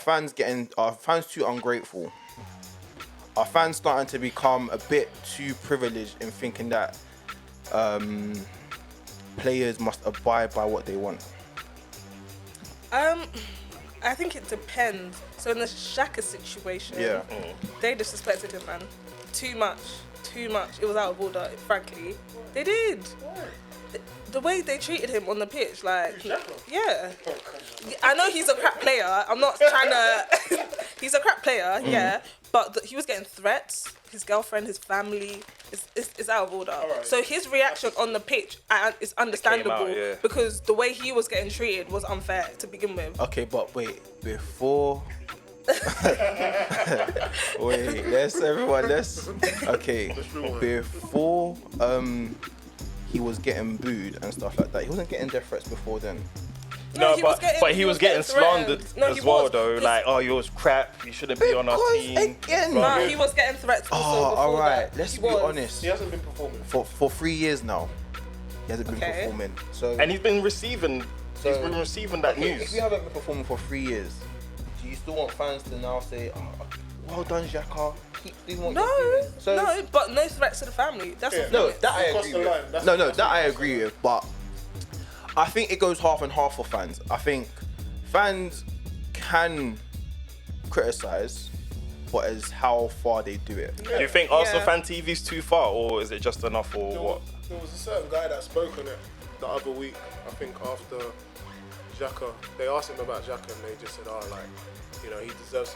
fans too ungrateful? Are fans starting to become a bit too privileged in thinking that players must abide by what they want? I think it depends. So in the Xhaka situation, they disrespected him, man. Too much. It was out of order, frankly. They did. The way they treated him on the pitch, like, yeah. I know he's a crap player. I'm not trying to... He's a crap player, yeah. But he was getting threats. His girlfriend, his family, is out of order. Right. So his reaction on the pitch is understandable because the way he was getting treated was unfair to begin with. Okay, but wait, before... wait, before he was getting booed and stuff like that, he wasn't getting death threats before then. But he was getting slandered as well, though. Like, oh, you was crap. You shouldn't be on our team. Again, no, he was getting threats. All right. Let's be honest. He hasn't been performing for 3 years now. He hasn't been performing. So and he's been receiving. He's been receiving that news. If you haven't been performing for 3 years, do you still want fans to now say, oh, "Well done, Xhaka"? Keep doing what you're doing. So, no, but no threats to the family. That's that I agree with. That I agree with, but. I think it goes half and half for fans. I think fans can criticise, but it's how far they do it. Do you think Arsenal fan TV is too far, or is it just enough, or what? There was a certain guy that spoke on it the other week, I think after Xhaka. They asked him about Xhaka and they just said, he deserves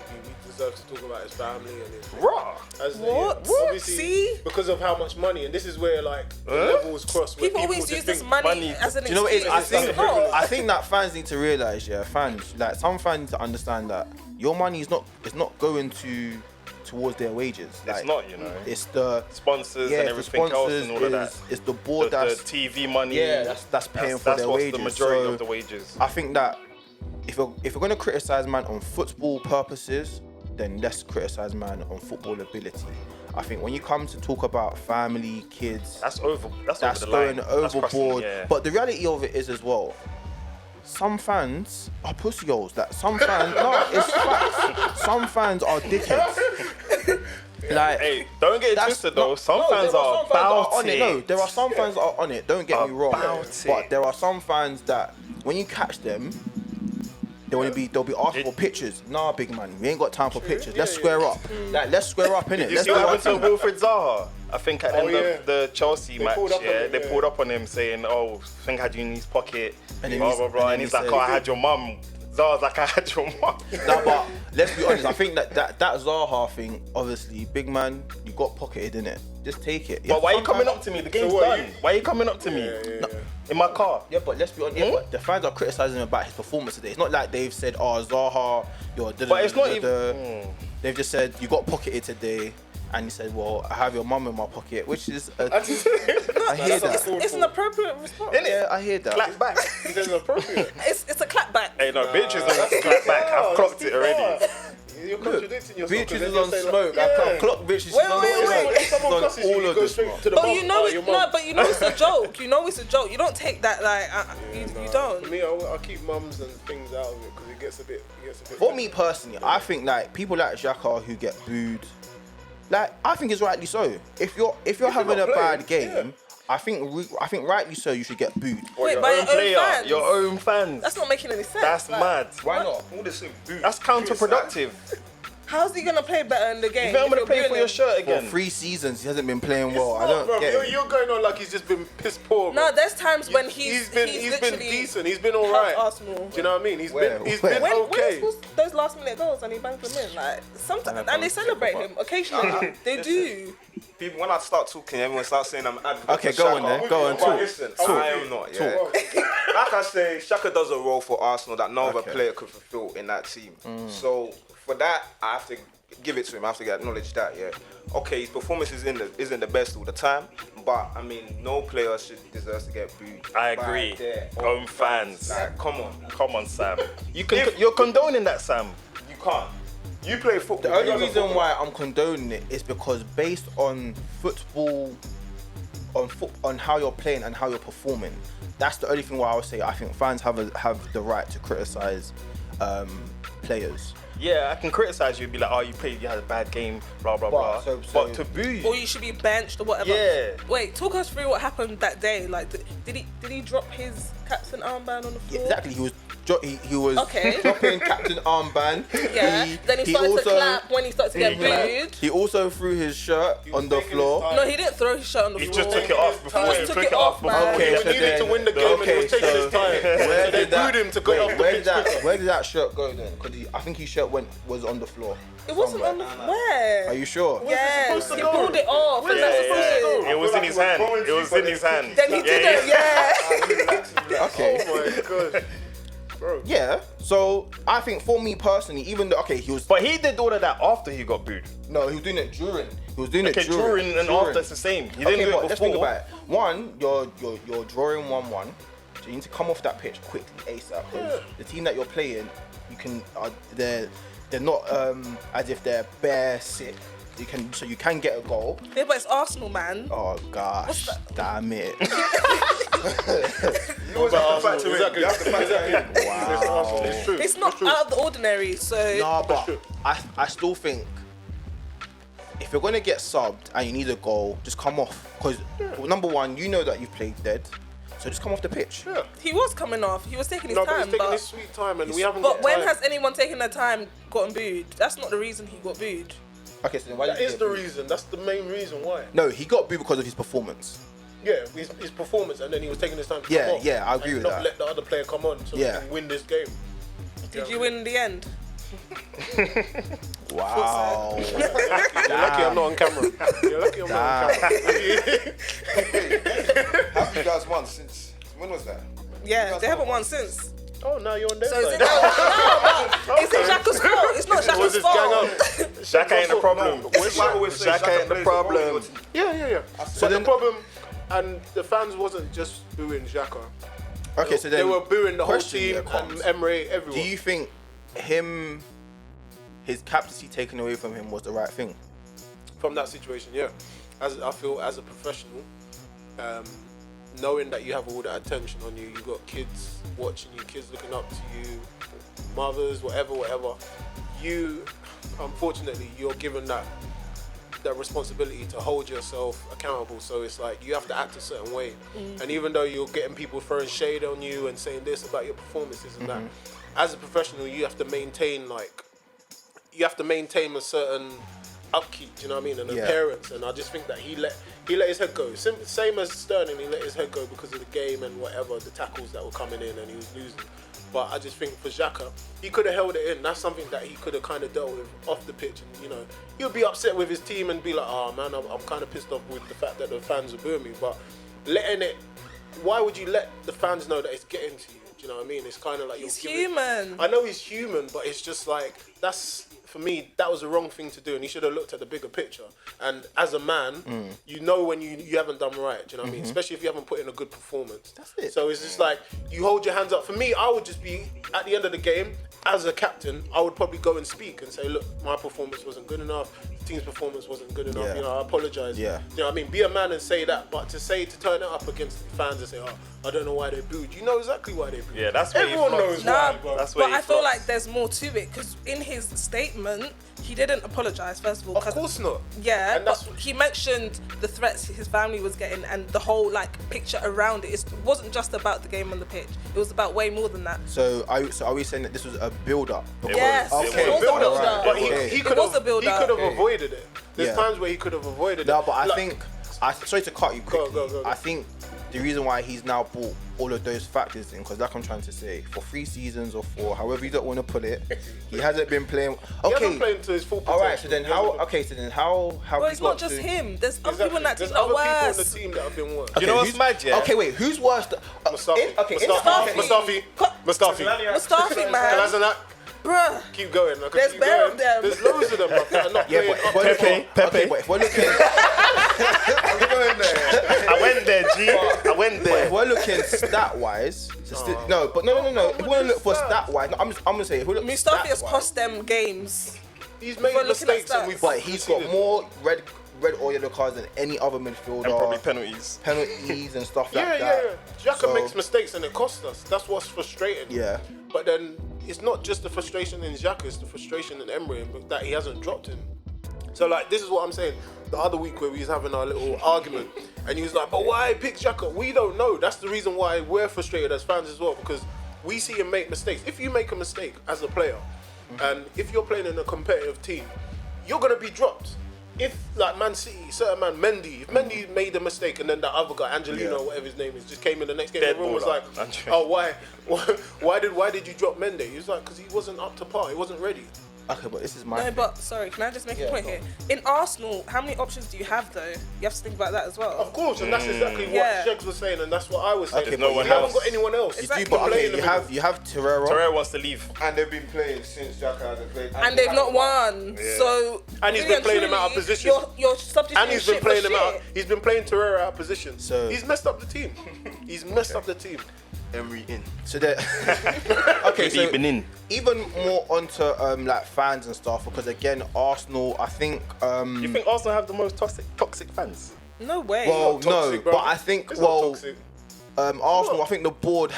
to talk about his family and his... Raw! What? See? Because of how much money, and this is where, the levels cross. People always use this money as an excuse. Do you know what it is? I think that fans need to realise, some fans need to understand that your money is not going towards their wages. It's not, It's the sponsors and everything else and all of that. It's the board the TV money. Yeah, that's paying for their wages. That's the majority of the wages. I think that if you're going to criticise man on football purposes, then let's criticise man on football ability. I think when you come to talk about family, kids, that's over the going line. overboard. But the reality of it is as well, some fans are pussyholes. Some fans are dickheads. Hey, don't get it twisted though. Some fans are on it. No, there are some fans that are on it. Don't get me wrong. But there are some fans that when you catch them, they'll be asking for pictures. Nah, big man, we ain't got time for pictures. Let's square up. Let's square up, innit? You see what happened to Wilfred Zaha? I think at the end of the Chelsea match, they pulled up on him saying, "Oh, I think I had you in his pocket." And blah blah blah. And he's like, "Oh, I had your mum." Zaha's like, "I had your mum." Nah, but let's be honest. I think that Zaha thing, obviously, big man, you got pocketed, innit? Just take it. But why are you coming up to me? The game's done. Why are you coming up to me? In my car. Yeah, but let's be honest. But the fans are criticising him about his performance today. It's not like they've said, "Oh, Zaha, you're." But it's not even. They've just said you got pocketed today, and he said, "Well, I have your mum in my pocket," which is. I hear that. It's an appropriate response. Yeah, I hear that. Clap back. It's appropriate. It's a clap back. Hey, no, Beatrice is on clap back. I've clocked it already. You're contradicting yourself. Beatrice is on smoke. I've clocked Beatrice. Wait. If someone cusses you, you go straight to the But mum. you know it's a joke. You know it's a joke. You don't take that you don't. For me, I keep mums and things out of it because it gets a bit. For me personally, I think people like Xhaka who get booed, I think it's rightly so. If you're having a bad game, I think rightly so you should get booed. Wait, by your own fans. That's not making any sense. That's mad. Why not? All this booed. That's counterproductive. How's he gonna play better in the game? You think I'm gonna play for your shirt again? For 3 seasons, he hasn't been playing well. I don't get it. You're going on like he's just been piss poor. No, there's times when he's been decent. He's been alright. Arsenal. Do you know what I mean? He's been okay. When those last minute goals and he banged them in, sometimes, and they celebrate him occasionally. They do. People, when I start talking, everyone starts saying I'm advocate. Okay, go on then. Go on, talk. Listen, I am not. Yeah. Like I say, Xhaka does a role for Arsenal that no other player could fulfill in that team. So for that, I have to give it to him. I have to acknowledge that. Yeah. Okay, his performance isn't the best all the time, but I mean, no player deserves to get booed. I agree. Home fans. Like, come on, Sam. You're condoning that, Sam. You can't. You play football. The only reason why I'm condoning it is because based on football, on how you're playing and how you're performing, that's the only thing why I would say I think fans have the right to criticise players. yeah, I can criticize you and be like, oh, you had a bad game, blah, blah, blah. But to boo you. Or you should be benched or whatever. Yeah. Wait, talk us through what happened that day. Like, did he drop his captain armband on the floor? Yeah, exactly. He was Okay. dropping captain armband. Yeah. Then he started to clap when he started to get booed. He also threw his shirt on the floor. No, he didn't throw his shirt on the He floor. just took it off before. He just took it off, man. Okay, He needed to win the game and he was taking his time. Where They did that? booed him to go off the Where pitch. did that shirt go then? Because I think his shirt was on the floor. It wasn't on the where? Are you sure? Yes, supposed he to go? pulled it off. And that's supposed to It was in his hand. It was in his hand. Then he did it, yeah. Okay. Oh my god. Bro. Yeah. So I think for me personally, even though he was. But he did all of that after he got booed. No, he was doing it during. He was doing it Okay, during and after it's the same. He didn't do it but let's think before. about it. One, you're drawing 1-1, so you need to come off that pitch quickly, ASAP. Because the team that you're playing, they're not as if they're bare sick. You can get a goal. Yeah, but it's Arsenal, man. Oh gosh, damn it! Wow. It's true. It's not out of the ordinary, so. No, but I still think if you're gonna get subbed and you need a goal, just come off. Because number one, you know that you've played dead, so just come off the pitch. Yeah. He was coming off. He was taking his No, time. but he's taking his sweet time and we haven't But got when time. has anyone taken their time gotten booed? That's not the reason he got booed. Okay, so then why That did you is get the booed? reason. That's the main reason why. No, he got booed because of his performance. Yeah, his performance, and then he was taking his time to Yeah, come off. yeah, I agree and with not that. let the other player come on so Yeah. we can win this game. Did you win in the end? Wow. You're lucky I'm not on camera. You're lucky I'm not on camera. Have you guys won since? When was that? Yeah, they haven't won since. Oh, now you're on their So is side. it no, it's Xhaka's fault. It's not Was Xhaka's this fault. Shaq ain't the problem. Shaq ain't the problem. Yeah. So But then- the problem, and the fans wasn't just booing Xhaka. Okay, so then They were booing the whole question team, here comes. Emre, everyone. Do you think his captaincy taken away from him was the right thing? From that situation, yeah. I feel as a professional, knowing that you have all that attention on you, you got kids watching you, kids looking up to you, mothers, whatever. You, unfortunately, you're given that responsibility to hold yourself accountable. So it's like you have to act a certain way. And even though you're getting people throwing shade on you and saying this about your performances and that, as a professional, you have to maintain a certain upkeep, do you know what I mean, and Yeah. appearance. And I just think that he let his head go. Same as Sterling, he let his head go because of the game and whatever, the tackles that were coming in and he was losing. But I just think for Xhaka, he could have held it in. That's something that he could have kind of dealt with off the pitch. And, you know, he'll be upset with his team and be like, oh man, I'm kind of pissed off with the fact that the fans are booing me. But why would you let the fans know that it's getting to you? Do you know what I mean? It's kind of like He's human. I know he's human, but it's just like, for me, that was the wrong thing to do, and he should have looked at the bigger picture. And as a man, you know when you haven't done right, do you know what I mean? Especially if you haven't put in a good performance. That's it. So it's just like, you hold your hands up. For me, I would just be, at the end of the game, as a captain, I would probably go and speak and say, look, my performance wasn't good enough, the team's performance wasn't good enough, Yeah. you know, I apologise. Yeah. You know what I mean? Be a man and say that, but to turn it up against the fans and say, oh, I don't know why they booed. You know exactly why they booed. Yeah, that's where he Everyone flops. knows Nah, why, bro. That's where but he I feel flops. like there's more to it because in his statement, he didn't apologise, first of all. Of course not. Yeah, And but that's he mentioned the threats his family was getting and the whole picture around it. It wasn't just about the game on the pitch. It was about way more than that. So are we saying that this was a build-up? Yes, Okay. it was a Alright. build-up. But Okay. he It could was a have build-up. avoided it. There's Yeah. times where he could have avoided No, it. but I Like, think sorry to cut you quickly. Go. I think the reason why he's now brought all of those factors in, because like I'm trying to say, for 3 seasons or 4, however you don't want to put it, he hasn't been playing. he hasn't Okay. played to his full potential. All right. So then how? Okay. So then how? Well, he it's not got just to- him. There's other Exactly. people in that team There's that are other people in the worse. team that have been worse. You know what's who's- mad, yeah? Okay, wait. Who's worse? Mustafi. Mustafi. Mustafi. Mustafi, man. Kolasinac. Bruh. Keep going. I could There's keep bare going. of them. There's loads of them bro, that are not Yeah, playing but if up we're to looking, par. okay, but if we're looking, I went there, G. I went but there. if we're looking stat-wise, no. If we want to look for stat-wise, I'm gonna say if we look Mustafi has stat-wise, cost them games. He's made We're looking at mistakes and stats. we've but he's got conceded. more red or yellow cards than any other midfielder. And probably penalties. penalties and stuff like Yeah. that. Xhaka So- makes mistakes and it costs us. That's what's frustrating. Yeah. But then it's not just the frustration in Xhaka, it's the frustration in Emery that he hasn't dropped him. So like, this is what I'm saying. The other week where we was having our little argument, and he was like, "But why pick Xhaka?" We don't know. That's the reason why we're frustrated as fans as well, because we see him make mistakes. If you make a mistake as a player, and if you're playing in a competitive team, you're gonna be dropped. If like Man City, certain man Mendy, if Mendy made a mistake and then that other guy, Angelino, whatever his name is, just came in the next game, everyone was like, "Oh, why did you drop Mendy?" He was like, "Because he wasn't up to par, he wasn't ready." Okay, but this is my. No, but sorry, can I just make a point here? In Arsenal, how many options do you have though? You have to think about that as well. Of course, and that's exactly what Shegs was saying, and that's what I was saying. Okay, but you haven't got anyone else. Exactly. You do, but okay, you have Torreira. Torreira wants to leave. And they've been playing since Xhaka hasn't played. And they've not won. Yeah. So and he's been playing him out of position. You're substituting. And he's been playing him out. He's been playing Torreira out of position. So he's messed up the team. He's messed up the team. Emery in. So that okay, so even more onto like fans and stuff, because again, Arsenal, I think. You think Arsenal have the most toxic fans? No way. Well, toxic, no, bro. but I think It's well, not toxic. Arsenal. I think the board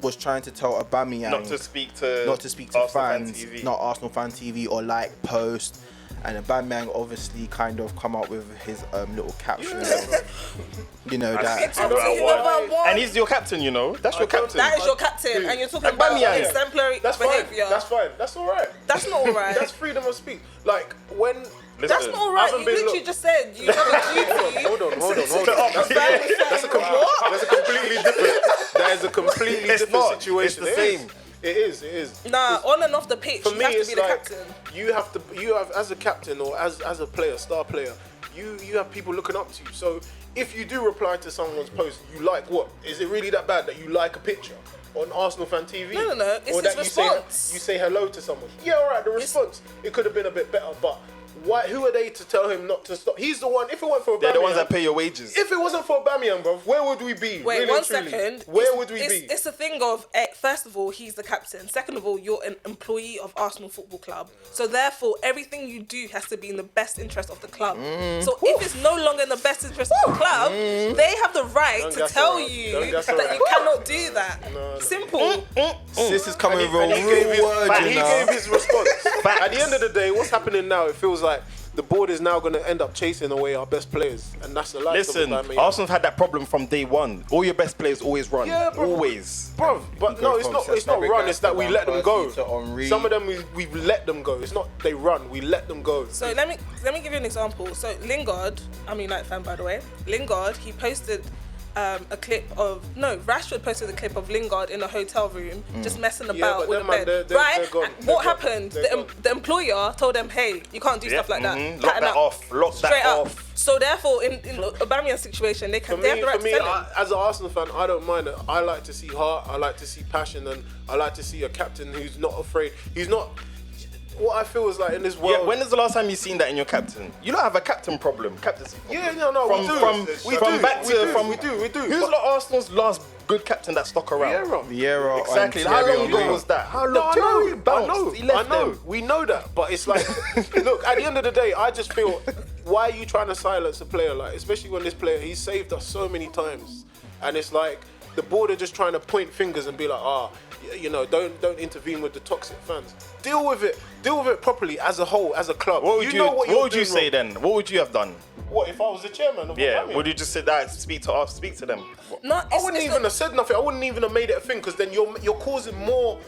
was trying to tell Aubameyang Not to speak to fans, Arsenal Fan TV. not Arsenal Fan TV or like post. And Aubameyang obviously kind of come up with his little caption. You know that. And he's your captain, you know. That's your captain. That is your captain, and you're talking about exemplary behaviour. That's fine. That's all right. That's not all right. That's freedom of speech. Like when. That's not all right. You literally just said you have a duty. Hold on. That's a completely different. That is a completely different situation. It's the same. It is. Nah, on and off the pitch, For you me, have to it's be the like captain. you have as a captain or as a player, star player, you have people looking up to you. So if you do reply to someone's post, you like what? Is it really that bad that you like a picture on Arsenal Fan TV? No. It's or his that response. you say hello to someone. Yeah, all right. The response it could have been a bit better, but. Why? Who are they to tell him not to stop? He's the one. If it weren't for Aubameyang, they're the ones that pay your wages. If it wasn't for Aubameyang, bro, where would we be? Wait, really 1 second. Where would we be? It's a thing of, first of all, he's the captain. Second of all, you're an employee of Arsenal Football Club. So therefore, everything you do has to be in the best interest of the club. So if it's no longer in the best interest of the club, they have the right to tell you that you cannot do that. No. Simple. This is coming real He gave word. his response. At the end of the day, what's happening now? It feels like the board is now going to end up chasing away our best players, and that's the life. Listen, Arsenal's had that problem from day one. All your best players always run. Yeah, bro. Always. Bro, but no, it's not run. It's that we let them go. Some of them we've let them go. It's not they run. We let them go. So let me give you an example. So Lingard, I'm a United fan by the way. Lingard, he posted a clip of Rashford posted a clip of Lingard in a hotel room just messing about with the bed. Right? What happened? The employer told them, hey, you can't do stuff like that. Lock that off. Lock that off. So therefore, in Aubameyang's situation, they have the right to tell him. As an Arsenal fan, I don't mind it. I like to see heart. I like to see passion, and I like to see a captain who's not afraid. He's not. What I feel is like in this world. Yeah, when is the last time you seen that in your captain? You don't have a captain problem, captaincy problem. Yeah, no, we do. Who's Arsenal's last good captain that stuck around? Vieira. Exactly. How long ago was that? How long? I know. We know that, but it's like, look. At the end of the day, I just feel, why are you trying to silence a player like, especially when this player he's saved us so many times, and it's like the board are just trying to point fingers and be like, you know, don't intervene with the toxic fans. Deal with it properly as a whole, as a club. What would you say then? What would you have done? What if I was the chairman of Aubameyang? Would you just sit there and speak to them? No, I wouldn't even have said nothing. I wouldn't even have made it a thing, because then you're causing more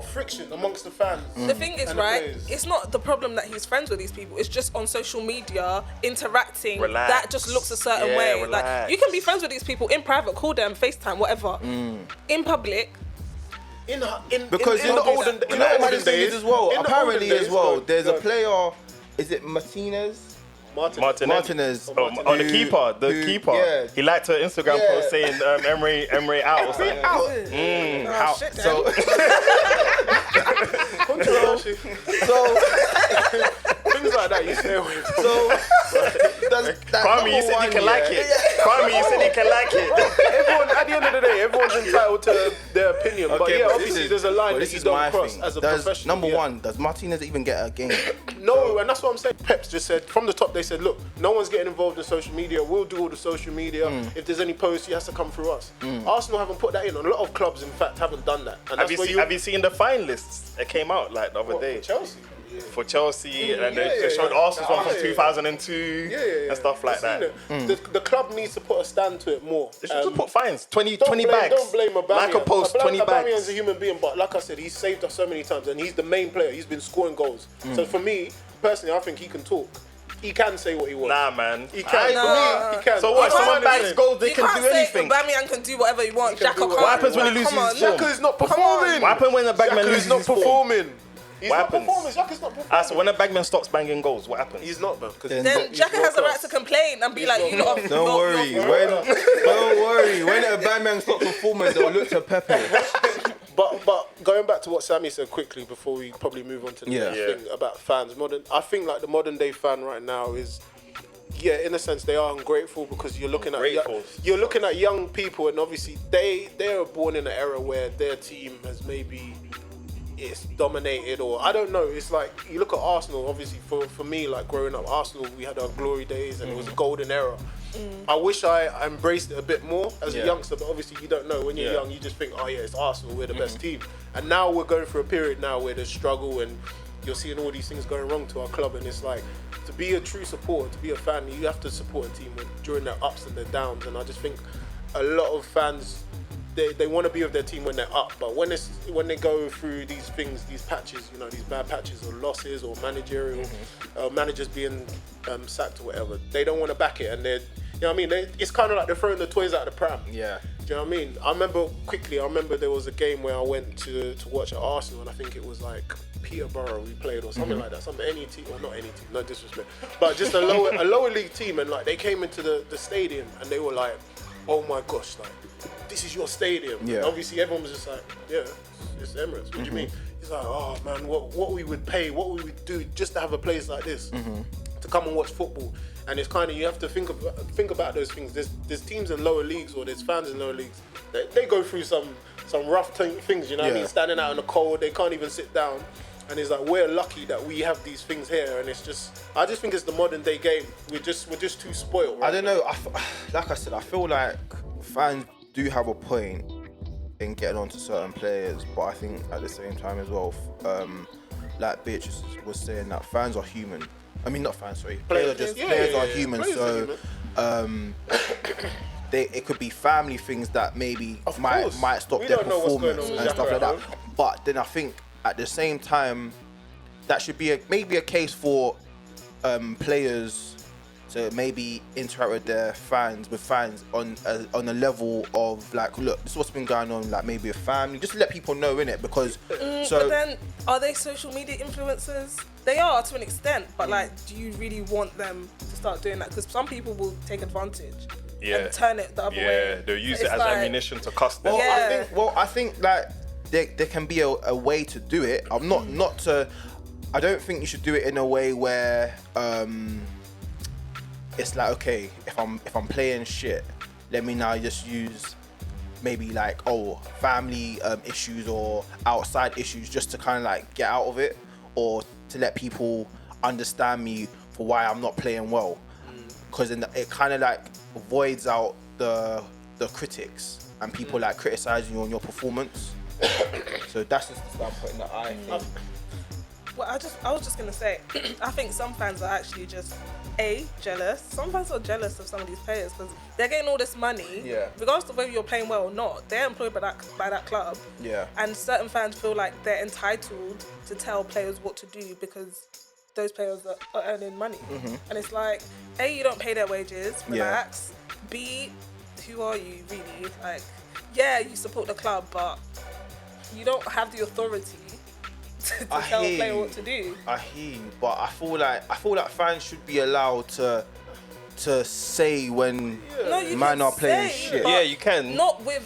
friction amongst the fans. The thing is, right, it's not the problem that he's friends with these people. It's just on social media interacting. Relax. That just looks a certain way. Relax. Like, you can be friends with these people in private, call them, FaceTime, whatever. In public. Because in the olden days as well, apparently as well, there's a player, is it Martinez? Martinez. The keeper. Yeah. He liked her Instagram post saying Emery out or something. Out. So things like that you stay away from. Kwame, you said you can like it. Kwame, you said you can like it. Everyone, at the end of the day, everyone's entitled to their opinion. opinion, but yeah, obviously there's a line that you don't cross as a professional. Number one, does Martinez even get a game? No, and that's what I'm saying. Pep's just said from the top. They said, look, no one's getting involved in social media. We'll do all the social media. If there's any posts, he has to come through us. Arsenal haven't put that in. A lot of clubs, in fact, haven't done that. And have you seen the fine lists? It came out like the other day. For Chelsea. For Chelsea, and they showed Arsenal's one from 2002 and stuff like that. The club needs to put a stand to it more. They should just put fines, 20 bags. Don't blame Aubameyang. Like a post, 20 bags. Aubameyang's a human being, but like I said, he's saved us so many times, and he's the main player. He's been scoring goals. So for me, personally, I think he can talk. He can say what he wants. Nah, man. He can. For me, he can. So what? Someone bags goals, they can do anything. Aubameyang can do whatever he wants. Xhaka can't. What happens when he loses his form? Xhaka is not performing. What happens when the bagman loses his form? performing. He's What not happens? performing. Xhaka's not performing. So when a bagman stops banging goals, what happens? He's not, man. Then Xhaka has the right to complain and be like, you lot. Don't worry. When Aubameyang stops performing, they'll look to Pepe. But going back to what Sammy said quickly before we probably move on to the next thing about fans. I think like the modern day fan right now is, yeah, in a sense they are ungrateful because you're looking at young people, and obviously they are born in an era where their team has maybe it's dominated, or I don't know. It's like you look at Arsenal. Obviously, for me, like growing up, Arsenal, we had our glory days and it was a golden era. I wish I embraced it a bit more as a youngster, but obviously you don't know. When you're young, you just think, oh yeah, it's Arsenal, we're the best team. And now we're going through a period now where there's struggle and you're seeing all these things going wrong to our club, and it's like, to be a true supporter, to be a fan, you have to support a team during their ups and their downs. And I just think a lot of fans, they want to be with their team when they're up, but when they go through these things, these patches, you know, these bad patches or losses or managerial managers being sacked or whatever, they don't want to back it, and they're, you know what I mean? It's kind of like they're throwing the toys out of the pram. Yeah. Do you know what I mean? I remember there was a game where I went to watch at Arsenal, and I think it was like Peterborough we played or something like that. Some NE team, well not NE team, no disrespect, but just a lower league team, and like they came into the stadium and they were like, oh my gosh, like this is your stadium. Yeah. And obviously everyone was just like, yeah, it's Emirates. What do you mean? He's like, oh man, what we would pay, what we would do just to have a place like this to come and watch football. And it's kind of, you have to think about those things. There's teams in lower leagues, or there's fans in lower leagues. They go through some rough things, you know what I mean? Standing out in the cold, they can't even sit down. And it's like, we're lucky that we have these things here. And it's just, I just think it's the modern day game. We're just too spoiled. Right? I don't know. Like I said, I feel like fans do have a point in getting onto certain players, but I think at the same time as well, like Beatrice was saying, that fans are human. I mean, not fans, sorry. Players are human. Players are human. It could be family things that maybe might stop their performance and stuff like that. But then I think at the same time, that should be maybe a case for players to maybe interact with their fans on a level of like, look, this is what's been going on, like maybe a family, just to let people know, innit? Because but then are they social media influencers? They are to an extent, but like, do you really want them to start doing that? Because some people will take advantage and turn it the other way. Yeah, they'll use it as ammunition to cuss them. I think like there can be a way to do it. I don't think you should do it in a way where it's like, okay, if I'm playing shit, let me now just use maybe like family issues or outside issues just to kind of like get out of it, or to let people understand me for why I'm not playing well, because it kind of like voids out the critics and people like criticizing you on your performance. So that's just the standpoint that I think. Well, I was just gonna say, I think some fans are actually just jealous. Some fans are jealous of some of these players because they're getting all this money. Yeah. Regardless of whether you're playing well or not, they're employed by that club. Yeah. And certain fans feel like they're entitled to tell players what to do because those players are earning money. And it's like, A, you don't pay their wages. Relax. Yeah. B, who are you really? Like, yeah, you support the club, but you don't have the authority to tell a player what to do. I hear you, but I feel like fans should be allowed to say when man are playing shit. Yeah, you can. Not with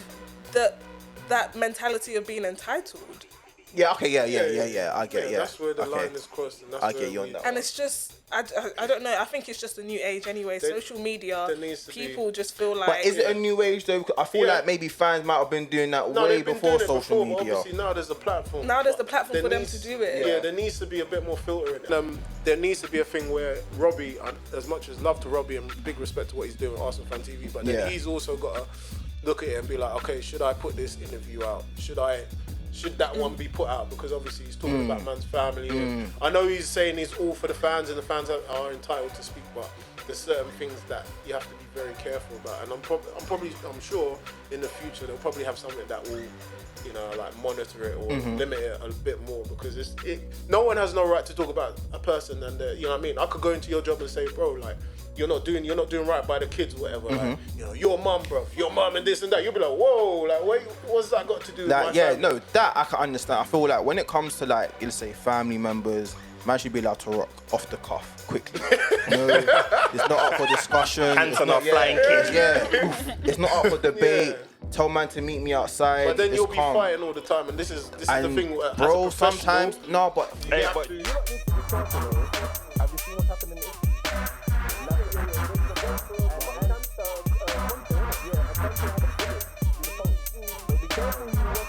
that mentality of being entitled. Yeah, okay, yeah. I get, yeah. That's where the line is crossed, and that's I get you on that. And it's just, I don't know. I think it's just a new age anyway. Social media, people just feel like. But is it a new age though? I feel like maybe fans might have been doing that way before social media. Obviously, now there's a platform. Now there's the platform for them to do it. Yeah, there needs to be a bit more filtering. There needs to be a thing where Robbie, as much as love to Robbie and big respect to what he's doing with Arsenal Fan TV, but then he's also got to look at it and be like, okay, should I put this interview out? Should that one be put out? Because obviously he's talking about man's family. And I know he's saying it's all for the fans and the fans are entitled to speak, but there's certain things that you have to be very careful about. And I'm sure in the future they'll probably have something that will, like monitor it or limit it a bit more, because no one has no right to talk about a person and you know what I mean? I could go into your job and say, bro, like, you're not doing right by the kids or whatever. Like, your mum, bro, your mum and this and that. You'll be like, whoa, like, what's that got to do with my family? That I can understand. I feel like when it comes to like, let's say family members, man should be allowed to rock off the cuff quickly. It's not up for discussion. Hands on our flying kids. It's not up for debate. Tell man to meet me outside. But then you'll be fighting all the time, and this is the thing. Bro, sometimes but hey, You don't need to be careful, though. Have you seen what's happening in Italy? Be careful you